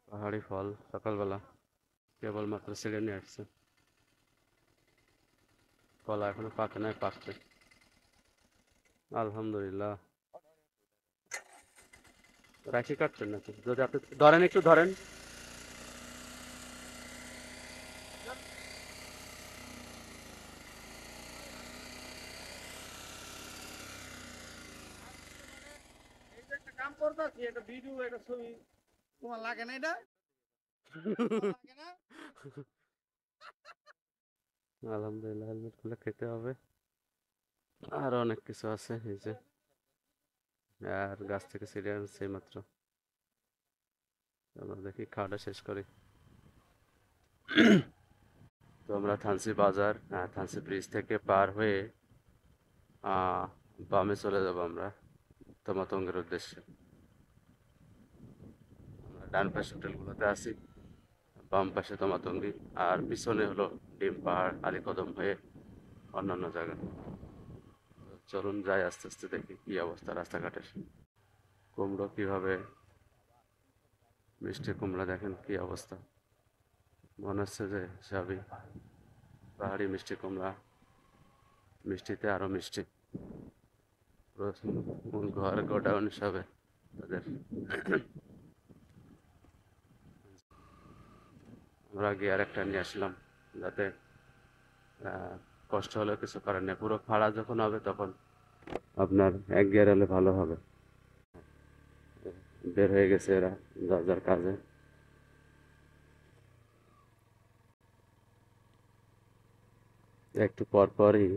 পাহাড়ি ফল সকালবেলা কেবলমাত্র ছিঁড়ে নিয়ে আসছে। কলা এখনো পাকে নাই, পাকছে। আলহামদুলিল্লাহ। রাখি কাটছেন নাকি? যদি আপনি ধরেন, একটু ধরেন। এই যে একটা কাম করতেছি, একটা ভিডিও, একটা ছবি, তোমার লাগে না এটা? লাগে না? আলহামদুলিল্লাহ, হেলমেট খুলে খেতে হবে। আর অনেক কিছু আছে এই যে, আর গাছ থেকে ছিঁড়ে আনছে মাত্র। আমরা দেখি খাওয়াটা শেষ করি। তো আমরা থানসি বাজার, থানসি ব্রিজ থেকে পার হয়ে বামে চলে যাব আমরা তমাতঙ্গের উদ্দেশ্যে। আমরা ডান পাশে হোটেলগুলোতে আছি, বাম পাশে তমাতঙ্গি, আর পিছনে হলো ডিম পাহাড়, আলীকদম হয়ে অন্যান্য জায়গা। তো চলুন যাই, আস্তে আস্তে দেখি কি অবস্থা রাস্তাঘাটের। কুমড়ো কিভাবে, মিষ্টি কুমড়া দেখেন কি অবস্থা। মনে হচ্ছে যে সবই পাহাড়ি মিষ্টি কুমড়া, মিষ্টিতে আরো মিষ্টি। পুরো ঘর গোডাউন সবে তাদের। আমরা গিয়ার একটা নিয়ে আসলাম, যাতে কষ্ট হলেও কিছু করার নেই। পুরো ফাড়া যখন হবে তখন আপনার এক গিয়ার হলে ভালো হবে। বের হয়ে গেছে এরা যার যার কাজে। একটু পর পরই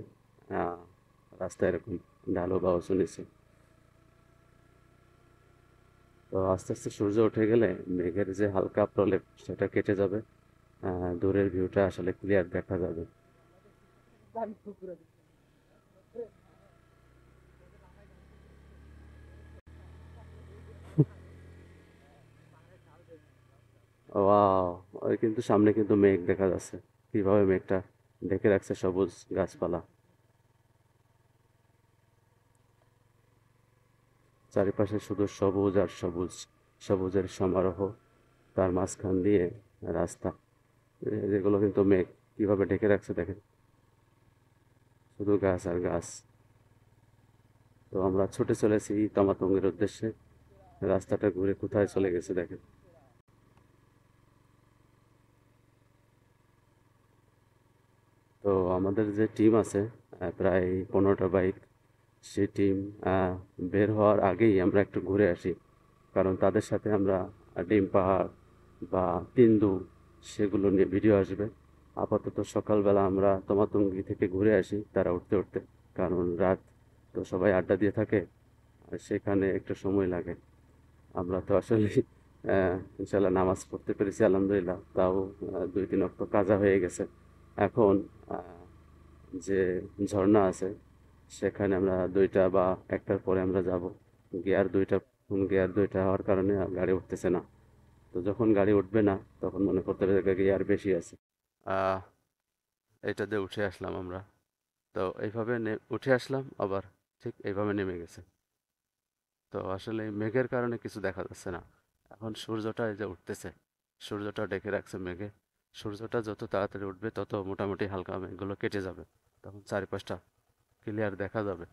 রাস্তায় এরকম ঢালু বা উঁচু নিচু। তো আস্তে আস্তে সূর্য উঠে গেলে মেঘের যে হালকা প্রলেপ সেটা কেটে যাবে। দূরের ভিউটা আসলে ক্লিয়ার দেখা যাবে। ওয়াও! ওই কিন্তু সামনে কিন্তু মেঘ দেখা যাচ্ছে। কিভাবে মেঘটা ঢেকে রাখছে সবুজ গাছপালা। চারিপাশে শুধু সবুজ আর সবুজ, সবুজের সমারোহ। তার মাঝখান দিয়ে রাস্তা। যেগুলো কিন্তু মেঘ কিভাবে ঢেকে রাখছে দেখেন, শুধু গাছ আর গাছ। তো আমরা ছুটে চলেছি তমাতঙ্গের উদ্দেশ্যে। রাস্তাটা ঘুরে কোথায় চলে গেছে দেখেন। তো আমাদের যে টিম আছে, প্রায় 15টা বাইক, সেই টিম বের হওয়ার আগেই আমরা একটু ঘুরে আসি। কারণ তাদের সাথে আমরা ডিম পাহাড় বা তিন্দু, সেগুলো নিয়ে ভিডিও আসবে। আপাতত সকালবেলা আমরা তমাতঙ্গি থেকে ঘুরে আসি তারা উঠতে উঠতে। কারণ রাত তো সবাই আড্ডা দিয়ে থাকে, আর সেখানে একটু সময় লাগে। আমরা তো আসলে ইনশাল্লাহ নামাজ পড়তে পেরেছি আলহামদুলিল্লাহ, তাও 2-3 ওয়াক্ত কাজা হয়ে গেছে। এখন আহ, যে ঝর্ণা আছে সেখানে আমরা 2টা বা 1টার পরে আমরা যাব। গিয়ার 2টা, গিয়ার 2টা হওয়ার কারণে আর গাড়ি উঠতেছে না। তো যখন গাড়ি উঠবে না তখন মনে করতে হবে যে গিয়ার বেশি আছে। আহ এটা দিয়ে উঠে আসলাম আমরা। তো এইভাবে উঠে আসলাম, আবার ঠিক এইভাবে নেমে গেছে। তো আসলে এই মেঘের কারণে কিছু দেখা যাচ্ছে না। এখন সূর্যটা এই যে উঠতেছে, সূর্যটা ডেকে রাখছে মেঘে। সূর্যটা যত তাড়াতাড়ি উঠবে তত মোটামুটি হালকা মেঘগুলো কেটে যাবে, তখন চারিপাশটা ক্লিয়ার দেখা যাবে।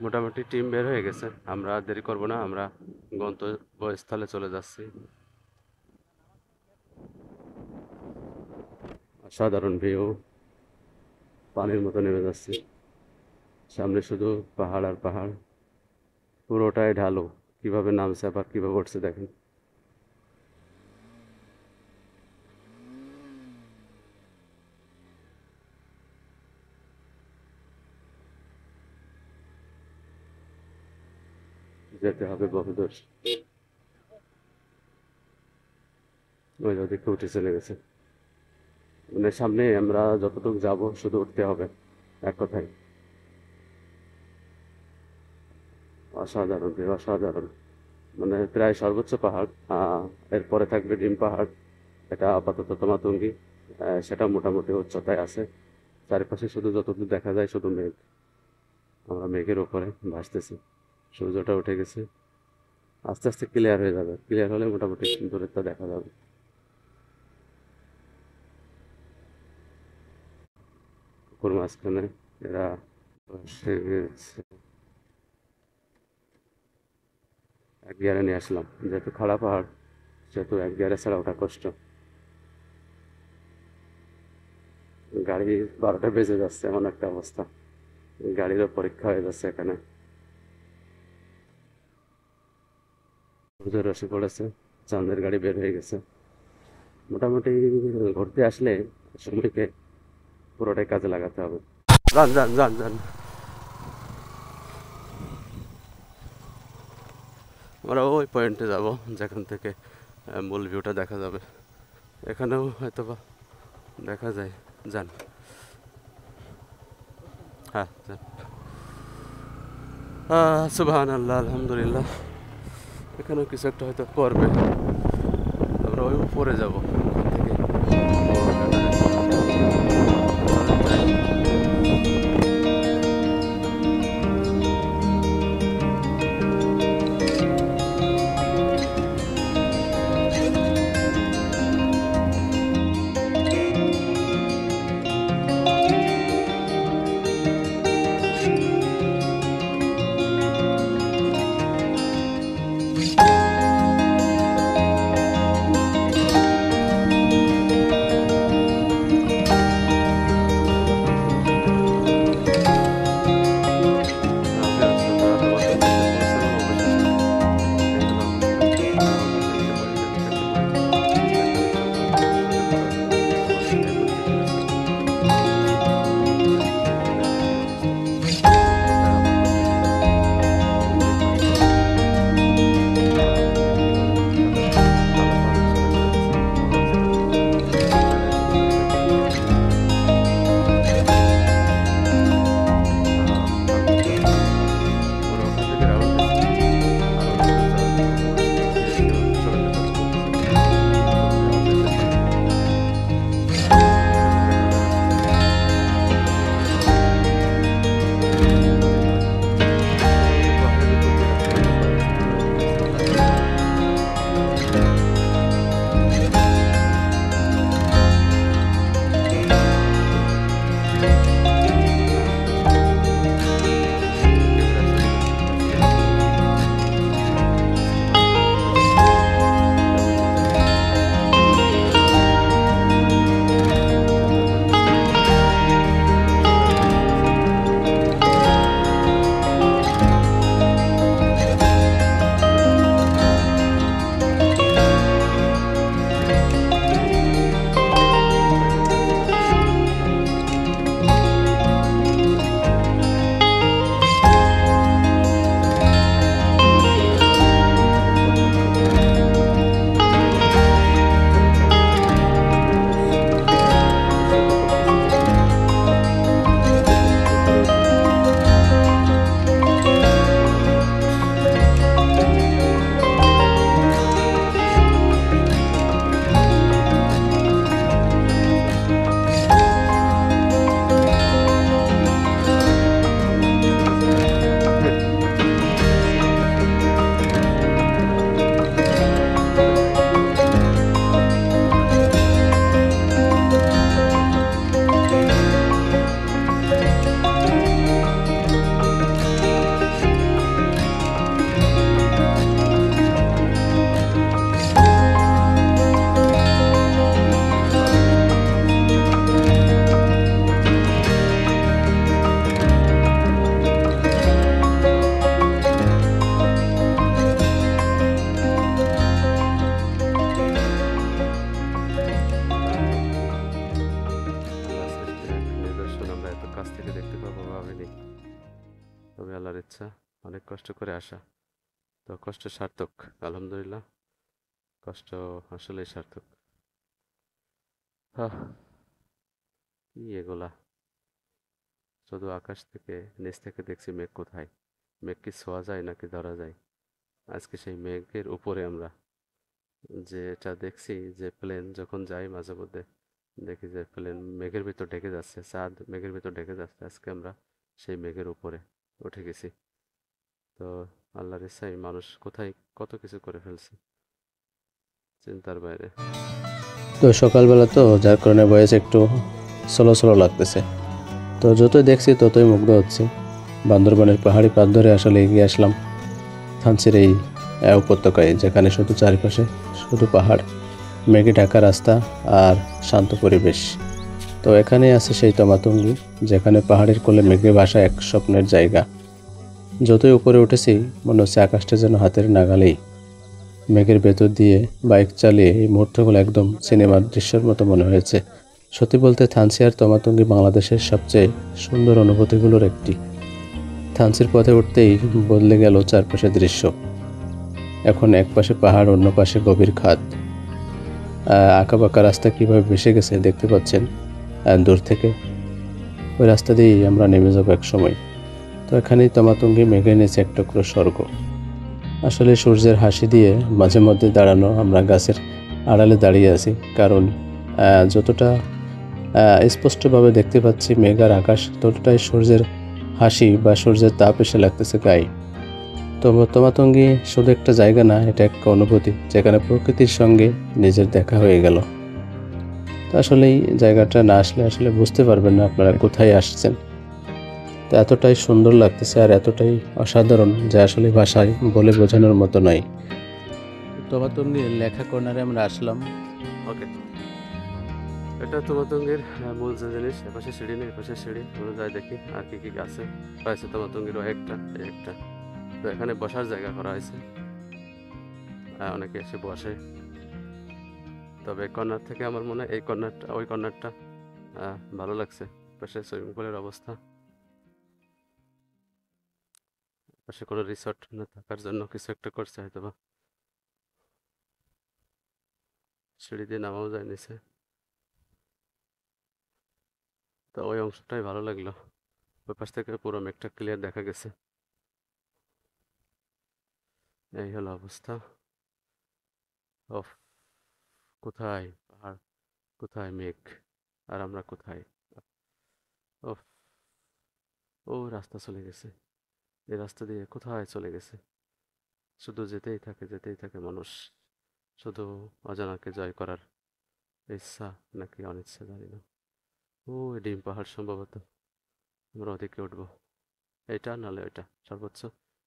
মোটামুটি টিম বের হয়ে গেছে, আমরা আর দেরি করব না, আমরা গন্তব্যস্থলে চলে যাচ্ছি। সাধারণ ভিউ, পানির মতো নেমে যাচ্ছে। সামনে শুধু পাহাড় আর পাহাড়, পুরোটাই ঢালু। কিভাবে নামছে আবার কিভাবে উঠছে দেখেন। যেতে হবে বহুদূর। ওই যে ওদিকে উঠে চলে গেছে। মানে সামনে আমরা যতটুকু যাব শুধু উঠতে হবে, এক কথায়। অসাধারণ view, অসাধারণ। মানে প্রায় সর্বোচ্চ পাহাড়, এরপরে থাকবে ডিম পাহাড়। এটা আপাতত তোমাতুঙ্গি, সেটা মোটামুটি উচ্চতায় আছে। চারিপাশে শুধু যতদূর দেখা যায় শুধু মেঘ। আমরা মেঘের উপরে ভাসতেছি। সূর্যটা উঠে গেছে। আস্তে আস্তে ক্লিয়ার হয়ে যাবে, ক্লিয়ার হলে মোটামুটি দূরত্ব দেখা যাবে। পুকুর মাঝখানে এরা বসে গেছে। এক গিয়ারে নিয়ে আসলাম, যেহেতু খাড়া পাহাড় সেহেতু এক গিয়ারে ছাড়া ওঠা কষ্ট। গাড়ি 12টা বেজে যাচ্ছে, এমন একটা অবস্থা, গাড়িরও পরীক্ষা হয়ে যাচ্ছে এখানে। সূর্য রশ্মি পড়েছে, চাঁদের গাড়ি বের হয়ে গেছে। মোটামুটি ঘুরতে আসলে সময়কে পুরোটাই কাজে লাগাতে হবে। যান যান যান যান, আমরা ওই পয়েন্টে যাব যেখান থেকে মূল ভিউটা দেখা যাবে। এখানেও হয়তো বা দেখা যায়। যান, হ্যাঁ যান। সুবহান আল্লাহ, আলহামদুলিল্লাহ। এখানেও কিছু একটা হয়তো করবে, আমরা ওই উপরে যাব থেকে। কাছ থেকে দেখতে পাবো ভাবিনি, তবে আল্লাহর ইচ্ছা, অনেক কষ্ট করে আসা, তো কষ্ট সার্থক আলহামদুলিল্লাহ, কষ্ট আসলেই সার্থক। হাহ, কি এগুলা, শুধু আকাশ থেকে নিচ থেকে দেখছি মেঘ কোথায়, মেঘ কি ছোঁয়া যায় নাকি ধরা যায়? আজকে সেই মেঘের উপরে আমরা, যেটা দেখছি যে প্লেন যখন যায় মাঝে মধ্যে দেখি যে প্লেন মেঘের ভিতর ঢেকে যাচ্ছে, চাঁদ মেঘের ভিতর ঢেকে যাচ্ছে, আজকে আমরা সেই মেঘের উপরে উঠে গেছি। তো আল্লাহর ইচ্ছায় মানুষ কোথায় কত কিছু করে ফেলছে, চিন্তার বাইরে। তো সকালবেলা তো যার কারণে ভয়েস একটু স্লো স্লো লাগতেছে। তো যতই দেখছি ততই মুগ্ধ হচ্ছি। বান্দরবানের পাহাড়ি পথ ধরে আসলে এগিয়ে আসলাম থানচির এই উপত্যকায়, যেখানে শুধু চারিপাশে শুধু পাহাড়, মেঘে ঢাকা রাস্তা আর শান্ত পরিবেশ। তো এখানেই আছে সেই তমাতঙ্গি, যেখানে পাহাড়ের কোলে মেঘে ভাসা এক স্বপ্নের জায়গা। যতই উপরে উঠেছি মনে হচ্ছে আকাশটা যেন হাতের নাগালেই। মেঘের ভেতর দিয়ে বাইক চালিয়ে এই মুহূর্তগুলো একদম সিনেমার দৃশ্যের মতো মনে হয়েছে। সত্যি বলতে থানচি আর তমাতঙ্গি বাংলাদেশের সবচেয়ে সুন্দর অনুভূতিগুলোর একটি। থানচির পথে উঠতেই বদলে গেল চারপাশের দৃশ্য। এখন এক পাশে পাহাড়, অন্য পাশে গভীর খাদ। আঁকাবাঁকা রাস্তা কীভাবে ভেসে গেছে দেখতে পাচ্ছেন দূর থেকে। ওই রাস্তা দিয়েই আমরা নেমে যাবো এক সময়। তো এখানেই তমাতঙ্গি মেঘে নিচে এক টুকরো স্বর্গ। আসলে সূর্যের হাসি দিয়ে মাঝে মধ্যে দাঁড়ানো আমরা গাছের আড়ালে দাঁড়িয়ে আছি, কারণ যতটা স্পষ্টভাবে দেখতে পাচ্ছি মেঘ আর আকাশ, ততটাই সূর্যের হাসি বা সূর্যের তাপ এসে লাগতেছে গায়ে। তো তমাতঙ্গি শুধু একটা জায়গা না, এটা একটা অনুভূতি, যেখানে প্রকৃতির সঙ্গে নিজের দেখা হয়ে গেল। তো আসলেই জায়গাটা না আসলে আসলে বুঝতে পারবেন না আপনারা কোথায় আসছেন। তো এতটাই সুন্দর লাগতেছে আর এতটাই অসাধারণ যে আসলে ভাষায় বলে বোঝানোর মতো নয়। তমাতঙ্গির লেখা কর্নারে আমরা আসলাম। ওকে, এটা তমাতঙ্গির মূল যে জিনিস, এপাশে সিঁড়ি নেই, এপাশে সিঁড়ি। আমরা যাই দেখি আর কি কি আছে। পাইছে তমাতঙ্গিরও একটা, এই একটা। তো এখানে বসার জায়গা করা হয়েছে, অনেকে এসে বসে। তবে কর্নার থেকে আমার মনে হয় এই কর্নারটা, ওই কর্নারটা ভালো লাগছে। পাশে সুইমিং পুলের অবস্থা, পাশে কোনো রিসর্ট না থাকার জন্য কিছু একটা করছে হয়তো বা। সিঁড়ি দিয়ে নামাও যায় নিচে। তো ওই অংশটাই ভালো লাগলো, ওই পাশ থেকে পুরো মেঘটা ক্লিয়ার দেখা গেছে। এই হলো অবস্থা। ওফ, কোথায় পাহাড়, কোথায় মেঘ, আর আমরা কোথায়। ওফ, ও রাস্তা চলে গেছে, এই রাস্তা দিয়ে কোথায় চলে গেছে। শুধু যেতেই থাকে যেতেই থাকে মানুষ, শুধু অজানাকে জয় করার ইচ্ছা নাকি অনিচ্ছা জানি না। ও ডিম পাহাড় সম্ভবত, আমরা ওদিকে উঠবো। এটা নাহলে ওইটা সর্বোচ্চ,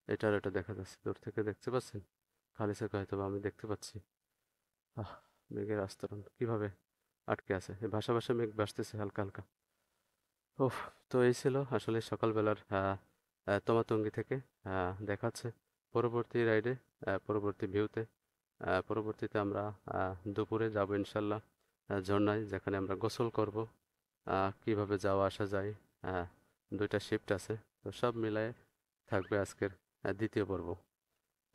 এটা আর ওটা দেখা যাচ্ছে দূর থেকে, দেখতে পাচ্ছেন? খালি চোখে হয়তো বা আমি দেখতে পাচ্ছি। আহ, মেঘের আস্তরণ কিভাবে আটকে আছে, এই ভাষা ভাষা মেঘ ভাসতেছে হালকা হালকা। ওহ, তো এই ছিল আসলে সকালবেলার তমাতঙ্গি থেকে দেখাচ্ছে পরবর্তী রাইডে, পরবর্তী ভিউতে। পরবর্তীতে আমরা দুপুরে যাব ইনশাল্লাহ ঝর্ণায়, যেখানে আমরা গোসল করব। কিভাবে যাওয়া আসা যায়, আহ, দুইটা শিফট আছে, তো সব মিলায়ে থাকবে আজকের দ্বিতীয় পর্ব।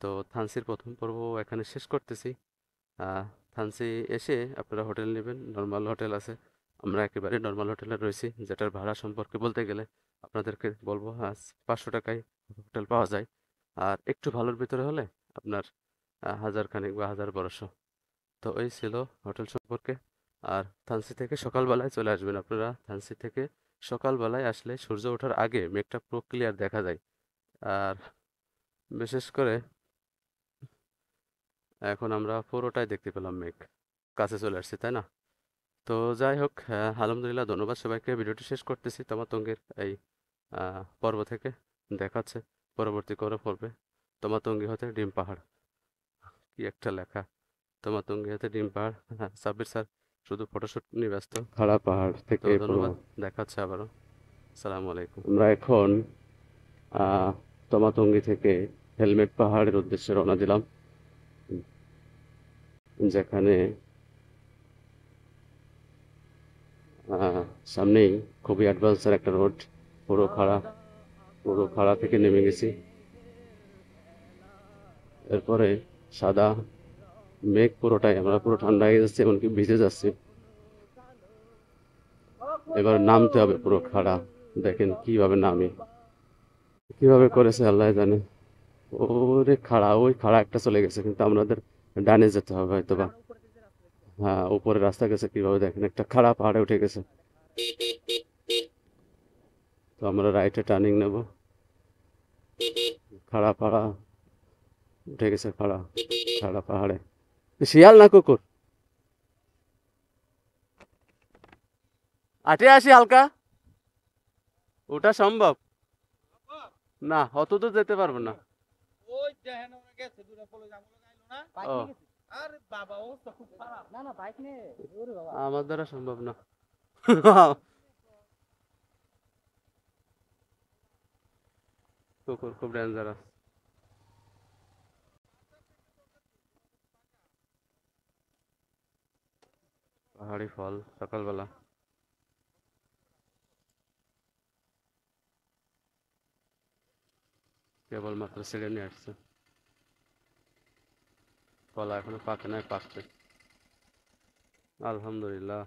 তো থানসির প্রথম পর্ব এখানে শেষ করতেছি। আহ, থানসি এসে আপনারা হোটেল নেবেন, নর্মাল হোটেল আছে। আমরা একেবারে নর্মাল হোটেলে রয়েছি, যেটার ভাড়া সম্পর্কে বলতে গেলে আপনাদেরকে বলবো 500 টাকায় হোটেল পাওয়া যায়। আর একটু ভালোর ভিতরে হলে আপনার 1000 খানেক বা 1200। তো এই ছিল হোটেল সম্পর্কে। আর থানসি থেকে সকালবেলায় চলে আসবেন আপনারা, থানসি থেকে সকালবেলায় আসলে সূর্য ওঠার আগে মেঘটা পুরো ক্লিয়ার দেখা যায়। আর বিশেষ করে এখন আমরা পুরোটাই দেখতে পেলাম মেঘ, কাছে চলে আসছে, তাই না? তো যাই হোক, আলহামদুলিল্লাহ, ধন্যবাদ সবাইকে। ভিডিওটি শেষ করতেছি তমাতঙ্গের এই পর্ব থেকে। দেখাচ্ছে পরবর্তী করে পর্বে তমাতঙ্গি হতে ডিম পাহাড়, কি একটা লেখা, তমাতঙ্গি হতে ডিম পাহাড়। হ্যাঁ, সাব্বির স্যার শুধু ফটোশুট নিয়ে ব্যস্ত। খাড়া পাহাড় তো থেকে ধন্যবাদ, দেখাচ্ছে আবারও। আসসালামু আলাইকুম। আমরা এখন তমাতঙ্গি থেকে হেলমেট পাহাড়ের উদ্দেশ্যে রওনা দিলাম, যেখানে সামনেই খুবই অ্যাডভান্সের একটা রোড। পুরো খাড়া, পুরো খাড়া থেকে নেমে গেছি। এরপরে সাদা মেঘ পুরোটাই, আমরা পুরো ঠান্ডা হয়ে যাচ্ছে, এমনকি ভিজে যাচ্ছি। এবার নামতে হবে পুরো খাড়া, দেখেন কিভাবে নামি, কিভাবে করেছে আল্লাহ জানে। ওরে খাড়া, ওই খাড়া একটা চলে গেছে, কিন্তু আমাদের ডানে যেতে হবে হয়তো বা। হ্যাঁ, উপরে রাস্তা গেছে কিভাবে দেখেন, একটা খাড়া পাহাড়ে উঠে গেছে। তো আমরা রাইটে টার্নিং নেব, খাড়া পাড়া উঠে গেছে খাড়া খাড়া পাহাড়ে। শিয়াল না কুকুর? আটে আসি হালকা, ওটা সম্ভব না, অত দূর যেতে পারবো না। ওই দেখেন ওরা গেছে দূরে চলে যাবো গাইলো না ও আরে বাবা অবস্থা খুব খারাপ না না বাইক নিয়ে ওরে বাবা আমার দ্বারা সম্ভব না। কুকুর খুব ডেঞ্জারাস। পাহাড়ি ফল সকালবেলা। কেবলমাত্র ছিঁড়ে নিয়ে আসছে, কলা এখনো পাকে নাই, পাকছে। আলহামদুলিল্লাহ।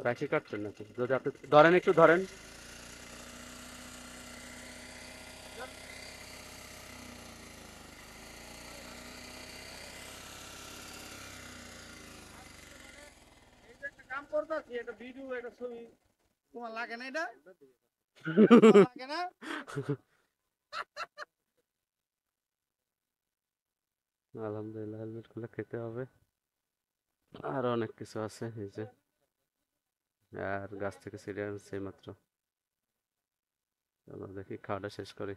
রাখি কাটছেন নাকি? যদি আপনি ধরেন, একটু ধরেন। এই যে একটা কাম করতেছি একটা ভিডিও একটা ছবি তোমার লাগে না এটা লাগে না আলহামদুলিল্লাহ, হেলমেট খুলে খেতে হবে। আর অনেক কিছু আছে এই যে, আর গাছ থেকে ছিঁড়ে আনছে মাত্র। আমরা দেখি খাওয়াটা শেষ করি।